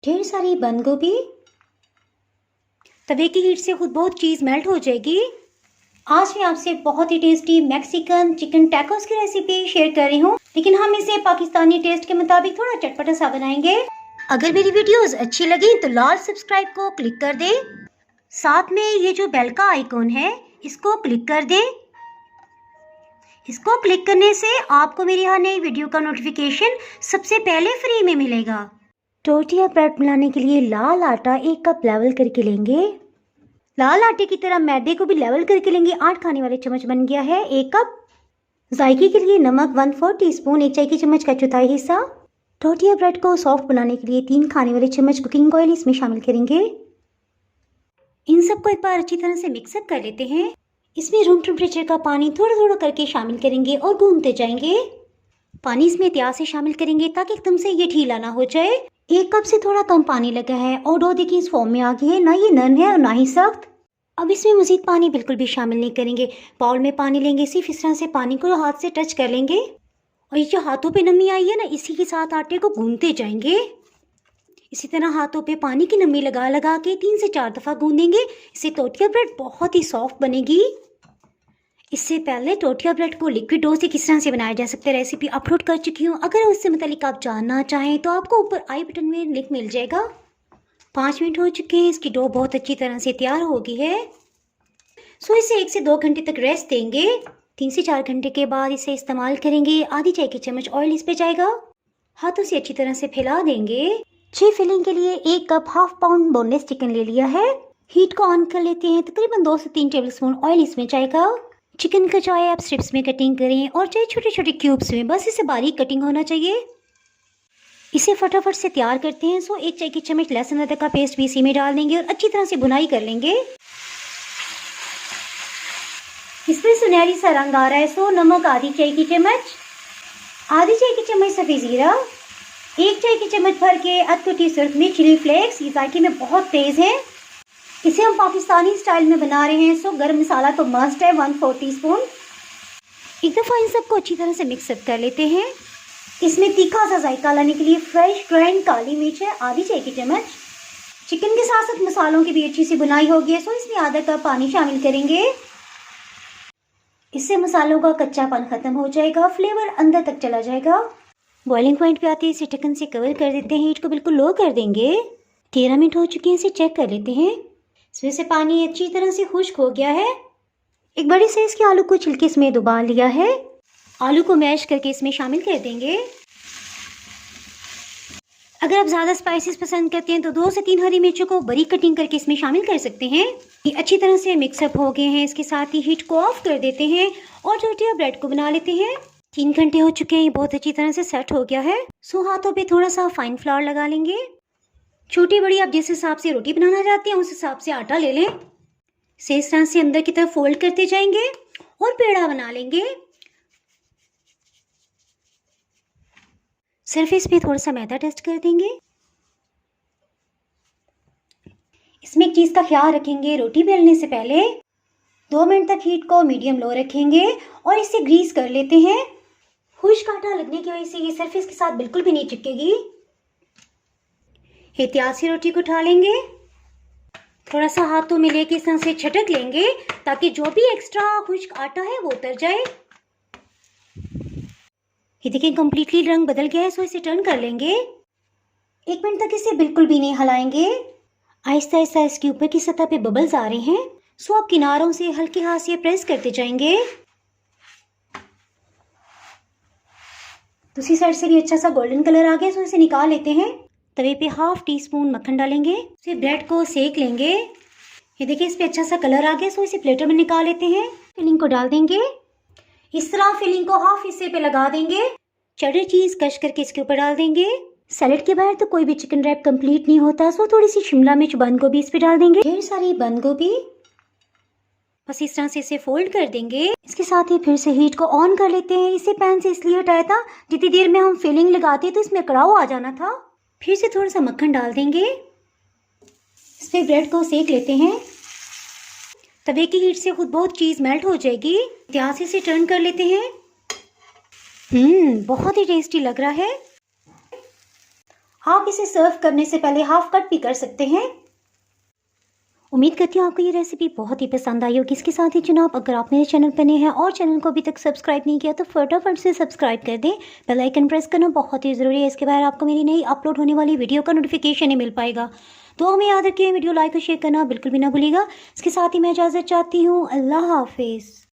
ढेर सारी बंद गोभी। तवे की हीट से खुद बहुत चीज़ मेल्ट हो जाएगी। आज मैं आपसे बहुत ही टेस्टी मैक्सिकन चिकन टैकोस की रेसिपी शेयर कर रही हूँ, लेकिन हम इसे पाकिस्तानी टेस्ट के मुताबिक थोड़ा चटपटा सा बनाएंगे। अगर मेरी वीडियोस अच्छी लगी तो लाल सब्सक्राइब को क्लिक कर दे। साथ में ये जो बेल का आइकॉन है इसको क्लिक कर दे। इसको क्लिक करने से आपको मेरी हर नई वीडियो का नोटिफिकेशन सबसे पहले फ्री में मिलेगा। टोटिया ब्रेड बनाने के लिए लाल आटा 1 कप लेवल करके लेंगे। लाल आटे की तरह मैदे को भी लेवल करके लेंगे। 8 खाने वाले चम्मच बन गया है 1 कप। जायके के लिए नमक 1/4 टीस्पून, 1 चाय की चम्मच का चौथाई हिस्सा। टोटिया ब्रेड को सॉफ्ट बनाने के लिए 3 खाने वाले चम्मच कुकिंग ऑयल इसमें शामिल करेंगे। इन सबको एक बार अच्छी तरह से मिक्सअप कर लेते हैं। इसमें रूम टेम्परेचर का पानी थोड़ा थोड़ा करके शामिल करेंगे और गूंथते जाएंगे। पानी इसमें एहतियात से शामिल करेंगे ताकि एकदम से ये ढीला ना हो जाए। 1 कप से थोड़ा कम पानी लगा है और डो देखिए इस फॉर्म में आ गई है, ना ये नरम है और ना ही सख्त। अब इसमें मजीद पानी बिल्कुल भी शामिल नहीं करेंगे। बाउल में पानी लेंगे, सिर्फ इस तरह से पानी को हाथ से टच कर लेंगे और ये जो हाथों पे नमी आई है ना, इसी के साथ आटे को गूंथते जाएंगे। इसी तरह हाथों पे पानी की नमी लगा लगा के 3 से 4 दफ़ा गूंदेंगे। इससे टोटिया ब्रेड बहुत ही सॉफ्ट बनेगी। इससे पहले टोटिया ब्रेड को लिक्विड डो से किस तरह से बनाया जा सकता है रेसिपी अपलोड कर चुकी हूँ। अगर उससे मुतालिक आप जानना चाहें तो आपको ऊपर आई बटन में लिंक मिल जाएगा। 5 मिनट हो चुके हैं, इसकी डो बहुत अच्छी तरह से तैयार हो गई है। सो इसे 1 से 2 घंटे तक रेस्ट देंगे। 3 से 4 घंटे के बाद इसे इस्तेमाल करेंगे। आधी चाय की चम्मच ऑयल इस पे जाएगा। हाथों से अच्छी तरह से फैला देंगे। 6 फिलिंग के लिए 1 cup half pound boneless chicken ले लिया है। हीट को ऑन कर लेते हैं। तकरीबन 2 से 3 टेबल स्पून ऑयल इसमें जाएगा। चिकन का चाहे आप स्ट्रिप्स में कटिंग करें और चाहे छोटे छोटे क्यूब्स में, बस इसे बारीक कटिंग होना चाहिए। इसे फटाफट से तैयार करते हैं। सो 1 चाय की चम्मच लहसुन अदरक का पेस्ट भी इसी में डाल देंगे और अच्छी तरह से भुनाई कर लेंगे। इसमें सुनहरी सा रंग आ रहा है। सो नमक आधी चाय की चम्मच, आधी चाय की चम्मच सफ़ेद ज़ीरा, 1 चाय की चम्मच भर के अधकुटी सुर्ख मिर्च चिली फ्लेक्स। ये जायके में बहुत तेज़ है। इसे हम पाकिस्तानी स्टाइल में बना रहे हैं। सो गरम मसाला तो मस्ट है 1/4 टीस्पून। एक दफ़ा इन सबको अच्छी तरह से मिक्सअप कर लेते हैं। इसमें तीखा सा जायका लाने के लिए फ्रेश ग्राइंड काली मिर्च है आधी चाय की चम्मच। चिकन के साथ साथ मसालों की भी अच्छी सी बुनाई होगी है। सो इसमें आधा कप पानी शामिल करेंगे। इससे मसालों का कच्चापन खत्म हो जाएगा, फ्लेवर अंदर तक चला जाएगा। बॉइलिंग पॉइंट पे आते ही इसे ढक्कन से कवर कर देते हैं। हीट को बिल्कुल लो कर देंगे। 13 मिनट हो चुके हैं, इसे चेक कर लेते हैं। इसमें से पानी अच्छी तरह से खुश्क हो गया है। एक बड़े साइज के आलू को छिलके इसमें डुबा लिया है। आलू को मैश करके इसमें शामिल कर देंगे। अगर आप ज़्यादा स्पाइसेस पसंद करते हैं तो 2 से 3 हरी मिर्चों को बरीक कटिंग करके इसमें शामिल कर सकते हैं। ये अच्छी तरह से मिक्सअप हो गए हैं। इसके साथ ही हीट को ऑफ कर देते हैं और टोटिया ब्रेड को बना लेते हैं। 3 घंटे हो चुके हैं, ये बहुत अच्छी तरह से सेट हो गया है। सो हाथों पे थोड़ा सा फाइन फ्लावर लगा लेंगे। छोटी बड़ी आप जिस हिसाब से रोटी बनाना चाहते हैं उस हिसाब से आटा ले लें। इसे इस तरह से अंदर की तरफ फोल्ड करते जाएंगे और पेड़ा बना लेंगे। सरफेस पे थोड़ा सा मैदा टेस्ट कर देंगे। इसमें एक चीज़ का ख्याल रखेंगे, रोटी बेलने से पहले 2 मिनट तक हीट को मीडियम लो रखेंगे और इसे ग्रीस कर लेते हैं। खुश्क आटा लगने की वजह से ये सरफेस के साथ बिल्कुल भी नहीं चिपकेगी। एहतियात से रोटी को उठा लेंगे। थोड़ा सा हाथों में लेके इस तरह से झटक लेंगे ताकि जो भी एक्स्ट्रा खुश्क आटा है वो उतर जाए। ये देखिए कंप्लीटली रंग बदल गया है। सो इसे टर्न कर लेंगे। 1 मिनट तक इसे बिल्कुल भी नहीं हिलाएंगे। आहिस्ता आहिस्ता इसके ऊपर की सतह पे बबल्स आ रहे हैं। सो आप किनारों से हल्के हाथ से प्रेस करते जाएंगे। दूसरी साइड से भी अच्छा सा गोल्डन कलर आ गया। सो इसे निकाल लेते हैं। तवे पे 1/2 टीस्पून मक्खन डालेंगे। फिर ब्रेड को सेक लेंगे। ये देखिए इस पे अच्छा सा कलर आ गया। सो इसे प्लेटर में निकाल लेते हैं। फिलिंग को डाल देंगे। इस तरह फिलिंग को हाफ हिस्से पे लगा देंगे। चेडर चीज कश करके इसके ऊपर डाल देंगे। सैलेड के बाहर तो कोई भी चिकन रैप कंप्लीट नहीं होता। सो थोड़ी सी शिमला मिर्च बंद गोभी इस पे डाल देंगे। ढेर सारी बंद गोभी। बस इस तरह से इसे फोल्ड कर देंगे। इसके साथ ही फिर से हीट को ऑन कर लेते हैं। इसे पैन से इसलिए हटाया था जितनी देर में हम फिलिंग लगाते तो इसमें कड़ाव आ जाना था। फिर से थोड़ा सा मक्खन डाल देंगे। इस पे ब्रेड को सेक लेते हैं। तवे की हीट से खुद बहुत चीज़ मेल्ट हो जाएगी। एहतियात से टर्न कर लेते हैं। बहुत ही टेस्टी लग रहा है। आप इसे सर्व करने से पहले हाफ कट भी कर सकते हैं। उम्मीद करती हूँ आपको ये रेसिपी बहुत ही पसंद आई होगी। इसके साथ ही जनाब, अगर आप मेरे चैनल पर नए हैं और चैनल को अभी तक सब्सक्राइब नहीं किया तो फटाफट से सब्सक्राइब कर दें। बेल आइकन प्रेस करना बहुत ही ज़रूरी है, इसके बाद आपको मेरी नई अपलोड होने वाली वीडियो का नोटिफिकेशन ही मिल पाएगा। तो हमें याद रखिए, वीडियो लाइक और शेयर करना बिल्कुल भी ना भूलिएगा। इसके साथ ही मैं इजाज़त चाहती हूँ। अल्लाह हाफिज़।